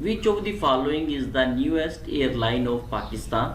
Which of the following is the newest airline of Pakistan?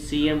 CM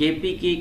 KPK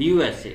USA,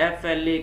FLA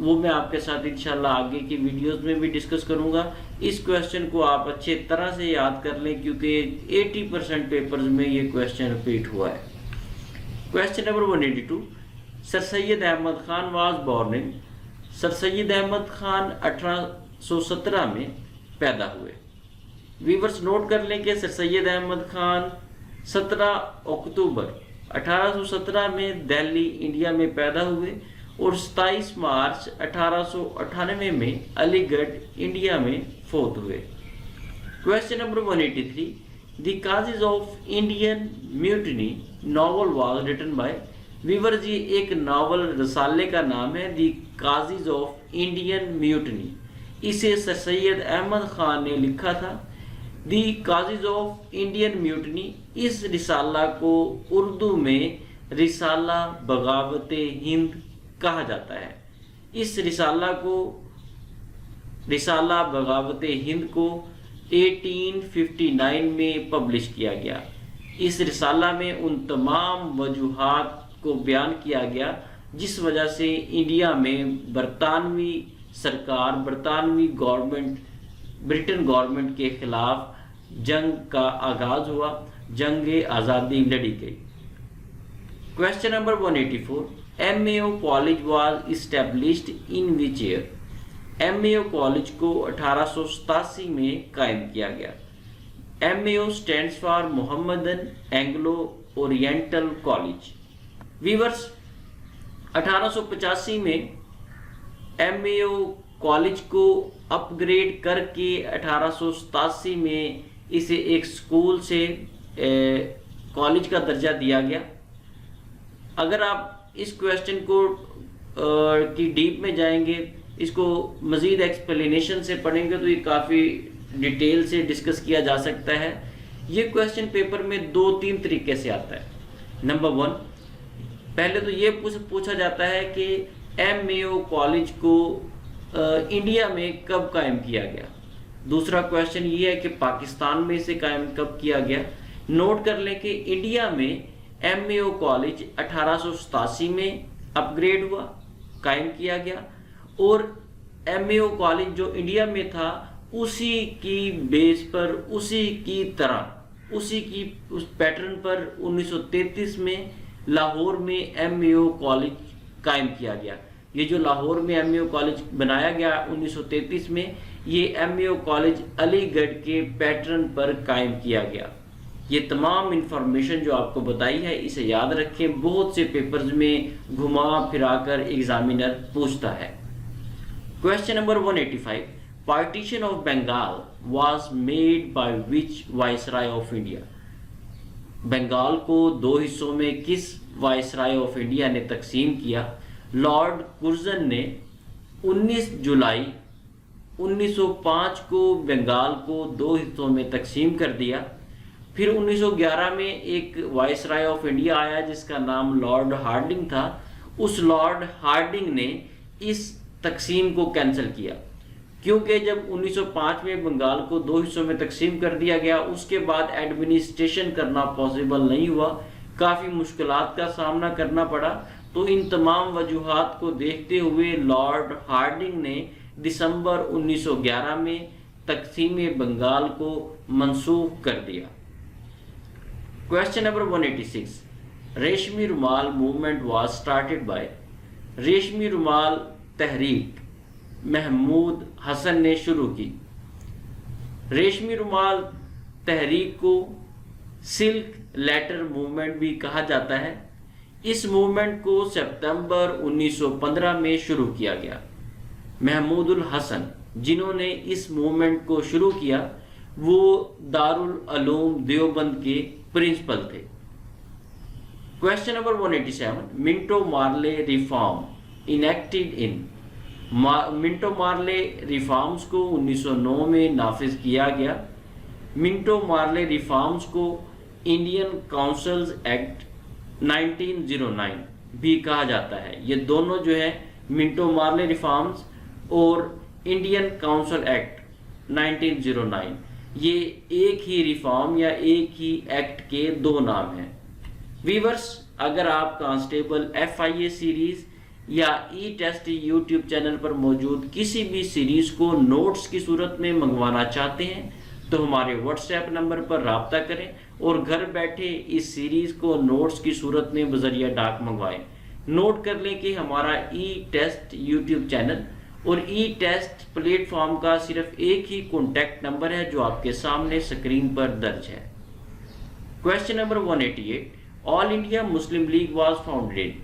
وہ میں آپ کے ساتھ انشاءاللہ آگے کی ویڈیوز میں بھی ڈسکس کروں گا. اس کویشچن کو آپ اچھے طرح سے یاد کر لیں کیونکہ 80% پیپرز میں یہ کویشچن ریپیٹ ہوا ہے. Question number 182. Sir Syed Ahmad Khan was born in. Sir Syed Ahmad Khan 1817 میں پیدا ہوئے. ویورز نوٹ کر لیں کہ سر سید احمد خان 17 اکتوبر 1817 میں دہلی انڈیا میں پیدا ہوئے اور 27 مارچ 1898 میں علی گڑھ انڈیا میں فوت ہوئے. Question number 183. The causes of Indian mutiny novel was written by. Weavers یہ ایک ناول رسالے کا نام ہے the causes of Indian mutiny. اسے سر سید احمد خان نے لکھا تھا. The causes of Indian mutiny, اس رسالہ کو اردو میں رسالہ بغاوت ہند کہا جاتا ہے. اس رسالہ بغاوت ہند کو 1859 میں پبلش کیا گیا. اس رسالہ میں ان تمام وجوہات کو بیان کیا گیا جس وجہ سے انڈیا میں برطانوی سرکار برٹن گورنمنٹ کے خلاف جنگ کا آغاز ہوا، جنگ آزادی لڑی گئی. Question number 184. M A O college was established in which year. M A O college کو 1887 میں قائم کیا گیا. M A O stands for Muhammadan Anglo Oriental college. Viewers 1885 میں ایم اے او کالج کو اپ گریڈ کر کے 1887 میں اسے ایک سکول سے کالج کا درجہ دیا گیا. اگر آپ اس کویشچن کو کی ڈیپ میں جائیں گے، اس کو مزید ایکسپلینیشن سے پڑھیں گے تو یہ کافی ڈیٹیل سے ڈسکس کیا جا سکتا ہے. یہ کویشچن پیپر میں 2-3 طریقے سے آتا ہے. نمبر 1، پہلے تو یہ پوچھا جاتا ہے کہ ایم اے او کالج کو انڈیا میں کب قائم کیا گیا. دوسرا کویشچن یہ ہے کہ پاکستان میں اسے قائم کب کیا گیا. نوٹ کر لیں کہ انڈیا میں ایم اے او کالج 1887 میں اپ گریڈ ہوا، قائم کیا گیا، اور ایم اے او کالج جو انڈیا میں تھا اسی کی بیس پر، اسی کی طرح، اسی کی اس پیٹرن پر 1933 میں لاہور میں ایم اے او کالج قائم کیا گیا. یہ جو لاہور میں ایم اے او کالج بنایا گیا 1933 میں، یہ ایم اے او کالج علی گڑھ کے پیٹرن پر قائم کیا گیا. یہ تمام انفارمیشن جو آپ کو بتائی ہے اسے یاد رکھیں، بہت سے پیپرز میں گھما پھرا کر ایگزامینر پوچھتا ہے. Question number 185. Partition of Bengal was made by which viceroy of India. Bengal کو 2 حصوں میں کس وائسرائے آف انڈیا نے تقسیم کیا؟ لارڈ کرزن نے 19 جولائی 1905 کو بنگال کو 2 حصوں میں تقسیم کر دیا. پھر 1911 میں ایک وائسرائے آف انڈیا آیا جس کا نام لارڈ ہارڈنگ تھا. اس لارڈ ہارڈنگ نے اس تقسیم کو کینسل کیا کیونکہ جب 1905 میں بنگال کو 2 حصوں میں تقسیم کر دیا گیا، اس کے بعد ایڈمنسٹریشن کرنا پاسبل نہیں ہوا، کافی مشکلات کا سامنا کرنا پڑا. تو ان تمام وجوہات کو دیکھتے ہوئے لارڈ ہارڈنگ نے دسمبر 1911 میں تقسیم بنگال کو منسوخ کر دیا. Question number 186. ریشمی رومال موومنٹ واز سٹارٹڈ بائی. ریشمی رومال تحریک محمود حسن نے شروع کی. ریشمی رومال تحریک کو سلک لیٹر موومنٹ بھی کہا جاتا ہے. اس موومنٹ کو سپتمبر 1915 میں شروع کیا گیا. محمود الحسن جنہوں نے اس موومنٹ کو شروع کیا وہ دارالعلوم دیوبند کے پرنسپل تھے. Question number 187. منٹو مارلے ریفارم انیکٹڈ ان. منٹو مارلے ریفارمز کو 1909 میں نافذ کیا گیا. منٹو مارلے ریفارمز کو انڈین کاؤنسلز ایکٹ 1909 بھی کہا جاتا ہے. یہ دونوں جو ہے منٹو مارلے ریفارمز اور انڈین کاؤنسل ایکٹ 1909 یہ ایک ہی ریفارم یا ایک ہی ایکٹ کے 2 نام ہیں. ویورز اگر آپ کانسٹیبل FIA سیریز یا ای ٹیسٹ یوٹیوب چینل پر موجود کسی بھی سیریز کو نوٹس کی صورت میں منگوانا چاہتے ہیں تو ہمارے واٹس ایپ نمبر پر رابطہ کریں اور گھر بیٹھے اس سیریز کو نوٹس کی صورت میں بذریعہ ڈاک منگوائیں۔ نوٹ کر لیں کہ ہمارا ای ٹیسٹ یوٹیوب چینل اور ای ٹیسٹ پلیٹ فارم کا صرف ایک ہی کانٹیکٹ نمبر ہے جو آپ کے سامنے سکرین پر درج ہے۔ Question number 188، all India Muslim league was founded.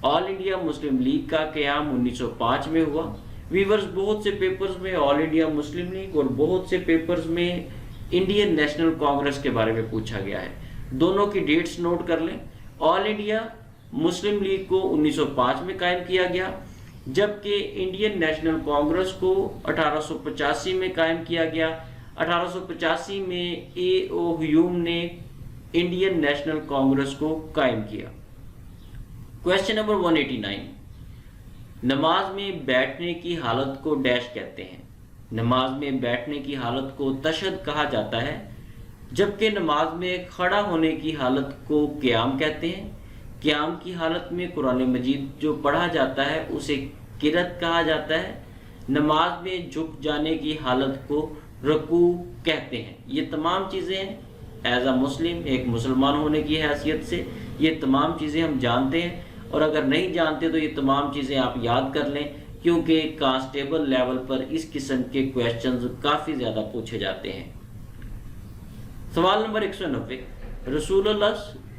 All India Muslim league کا قیام 1905 میں ہوا۔ ویورز، بہت سے پیپرز میں آل انڈیا مسلم لیگ اور بہت سے پیپرز میں انڈین نیشنل کانگریس کے بارے میں پوچھا گیا ہے، دونوں کی ڈیٹس نوٹ کر لیں۔ آل انڈیا مسلم لیگ کو 1905 میں قائم کیا گیا، جبکہ انڈین نیشنل کانگریس کو 1885 میں قائم کیا گیا۔ 1885 میں اے او ہیوم نے انڈین نیشنل کانگریس کو قائم کیا۔ کویسچن نمبر 189، نماز میں بیٹھنے کی حالت کو ڈیش کہتے ہیں۔ نماز میں بیٹھنے کی حالت کو تشہد کہا جاتا ہے، جبکہ نماز میں کھڑا ہونے کی حالت کو قیام کہتے ہیں۔ قیام کی حالت میں قرآن مجید جو پڑھا جاتا ہے اسے قرأت کہا جاتا ہے۔ نماز میں جھک جانے کی حالت کو رکوع کہتے ہیں۔ یہ تمام چیزیں ایز اے مسلم، ایک مسلمان ہونے کی حیثیت سے یہ تمام چیزیں ہم جانتے ہیں، اور اگر نہیں جانتے تو یہ تمام چیزیں آپ یاد کر لیں، کیونکہ کانسٹیبل لیول پر اس قسم کے کویسچنز کافی زیادہ پوچھے جاتے ہیں۔ سوال نمبر 190، رسول اللہ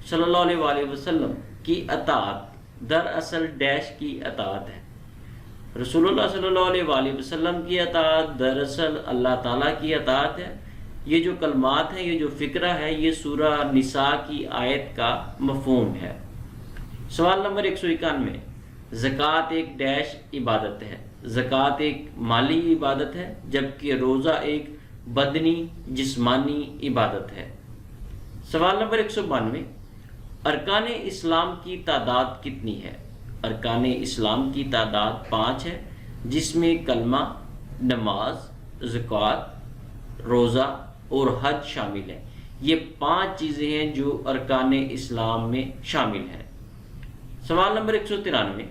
صلی اللہ علیہ وآلہ وسلم کی اطاعت دراصل ڈیش کی اطاعت ہے۔ رسول اللہ صلی اللہ علیہ وآلہ وسلم کی اطاعت دراصل اللہ تعالیٰ کی اطاعت ہے۔ یہ جو کلمات ہیں، یہ جو فقرہ ہے، یہ سورہ نساء کی آیت کا مفہوم ہے۔ سوال نمبر 191، زکوٰۃ ایک ڈیش عبادت ہے۔ زکوٰۃ ایک مالی عبادت ہے، جبکہ روزہ ایک بدنی جسمانی عبادت ہے۔ سوال نمبر 192، ارکان اسلام کی تعداد کتنی ہے؟ ارکان اسلام کی تعداد 5 ہے، جس میں کلمہ، نماز، زکوٰۃ، روزہ اور حج شامل ہیں۔ یہ 5 چیزیں ہیں جو ارکان اسلام میں شامل ہیں۔ سوال نمبر 193،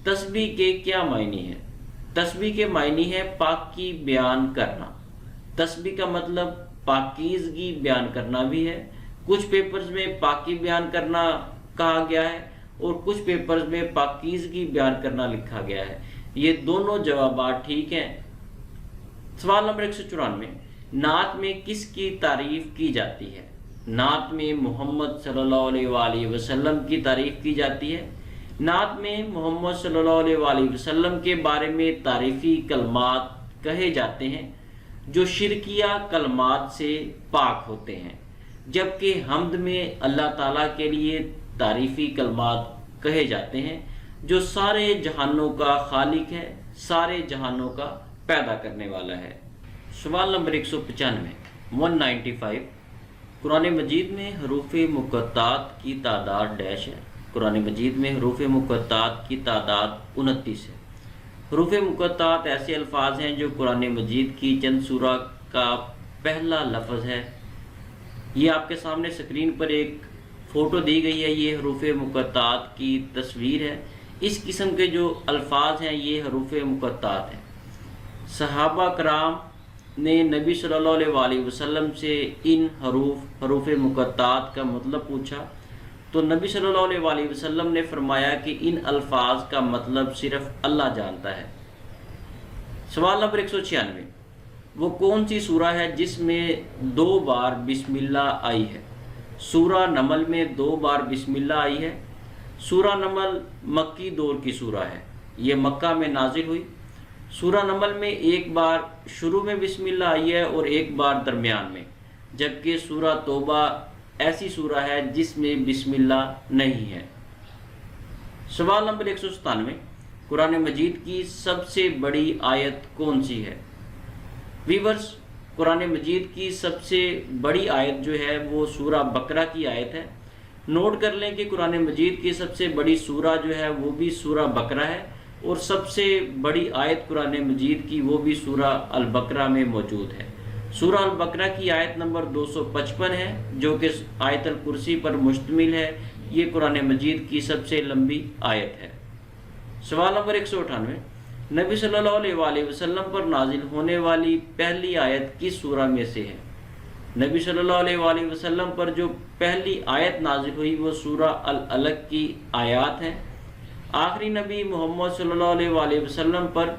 تسبیح کے کیا معنی ہیں؟ تسبیح کے معنی ہے پاکی بیان کرنا۔ تسبیح کا مطلب پاکیزگی بیان کرنا بھی ہے۔ کچھ پیپرز میں پاکی بیان کرنا کہا گیا ہے اور کچھ پیپرز میں پاکیزگی بیان کرنا لکھا گیا ہے۔ یہ دونوں جوابات ٹھیک ہیں۔ سوال نمبر 194، نعت میں کس کی تعریف کی جاتی ہے؟ نعت میں محمد صلی اللہ علیہ وآلہ وسلم کی تعریف کی جاتی ہے۔ نعت میں محمد صلی اللہ علیہ وآلہ وسلم کے بارے میں تعریفی کلمات کہے جاتے ہیں جو شرکیہ کلمات سے پاک ہوتے ہیں، جبکہ حمد میں اللہ تعالیٰ کے لیے تعریفی کلمات کہے جاتے ہیں جو سارے جہانوں کا خالق ہے، سارے جہانوں کا پیدا کرنے والا ہے۔ سوال نمبر 195، قرآن مجید میں حروف مقطعات کی تعداد ڈیش ہے۔ قرآن مجید میں حروف مقطعات کی تعداد 29 ہے۔ حروف مقطعات ایسے الفاظ ہیں جو قرآن مجید کی چند سورہ کا پہلا لفظ ہے۔ یہ آپ کے سامنے سکرین پر ایک فوٹو دی گئی ہے، یہ حروف مقطعات کی تصویر ہے۔ اس قسم کے جو الفاظ ہیں یہ حروف مقطعات ہیں۔ صحابہ کرام نے نبی صلی اللہ علیہ وآلہ وسلم سے ان حروف مقطعات کا مطلب پوچھا تو نبی صلی اللہ علیہ وآلہ وسلم نے فرمایا کہ ان الفاظ کا مطلب صرف اللہ جانتا ہے۔ سوال نمبر 196، وہ کون سی سورہ ہے جس میں 2 بار بسم اللہ آئی ہے؟ سورہ نمل میں 2 بار بسم اللہ آئی ہے۔ سورہ نمل مکی دور کی سورہ ہے، یہ مکہ میں نازل ہوئی۔ سورہ نمل میں 1 بار شروع میں بسم اللہ آئی ہے اور 1 بار درمیان میں، جبکہ سورہ توبہ ایسی سورہ ہے جس میں بسم اللہ نہیں ہے۔ سوال نمبر 197، قرآن مجید کی سب سے بڑی آیت کون سی ہے؟ ویورز، قرآن مجید کی سب سے بڑی آیت جو ہے وہ سورہ بقرہ کی آیت ہے۔ نوٹ کر لیں کہ قرآن مجید کی سب سے بڑی سورہ جو ہے وہ بھی سورہ بقرہ ہے، اور سب سے بڑی آیت قرآن مجید کی وہ بھی سورہ البقرہ میں موجود ہے۔ سورہ البقرہ کی آیت نمبر 255 ہے، جو کہ آیت الکرسی پر مشتمل ہے۔ یہ قرآن مجید کی سب سے لمبی آیت ہے۔ سوال نمبر 198، نبی صلی اللہ علیہ وسلم پر نازل ہونے والی پہلی آیت کس سورہ میں سے ہے؟ نبی صلی اللہ علیہ وسلم پر جو پہلی آیت نازل ہوئی وہ سورہ العلق کی آیات ہیں۔ آخری نبی محمد صلی اللہ علیہ وسلم پر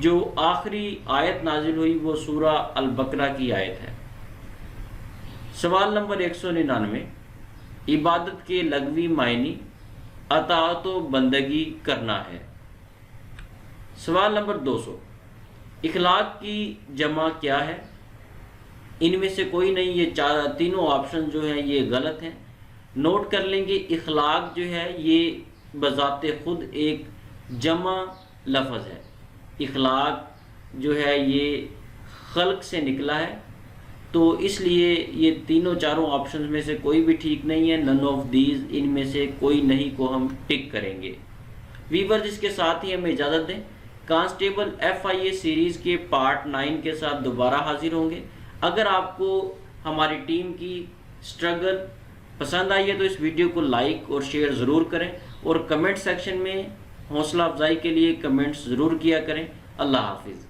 جو آخری آیت نازل ہوئی وہ سورہ البقرہ کی آیت ہے۔ سوال نمبر 199، عبادت کے لغوی معنی اطاعت و بندگی کرنا ہے۔ سوال نمبر 200، اخلاق کی جمع کیا ہے؟ ان میں سے کوئی نہیں، یہ تینوں آپشن جو ہیں یہ غلط ہیں۔ نوٹ کر لیں گے، اخلاق جو ہے یہ بذات خود ایک جمع لفظ ہے۔ اخلاق جو ہے یہ خلق سے نکلا ہے، تو اس لیے یہ تینوں چاروں آپشنز میں سے کوئی بھی ٹھیک نہیں ہے۔ نن آف دیز، ان میں سے کوئی نہیں کو ہم ٹک کریں گے۔ ویورز، اس کے ساتھ ہی ہمیں اجازت دیں، کانسٹیبل FIA سیریز کے پارٹ 9 کے ساتھ دوبارہ حاضر ہوں گے۔ اگر آپ کو ہماری ٹیم کی سٹرگل پسند آئی ہے تو اس ویڈیو کو لائک اور شیئر ضرور کریں، اور کمنٹ سیکشن میں حوصلہ افزائی کے لیے کمنٹس ضرور کیا کریں۔ اللہ حافظ۔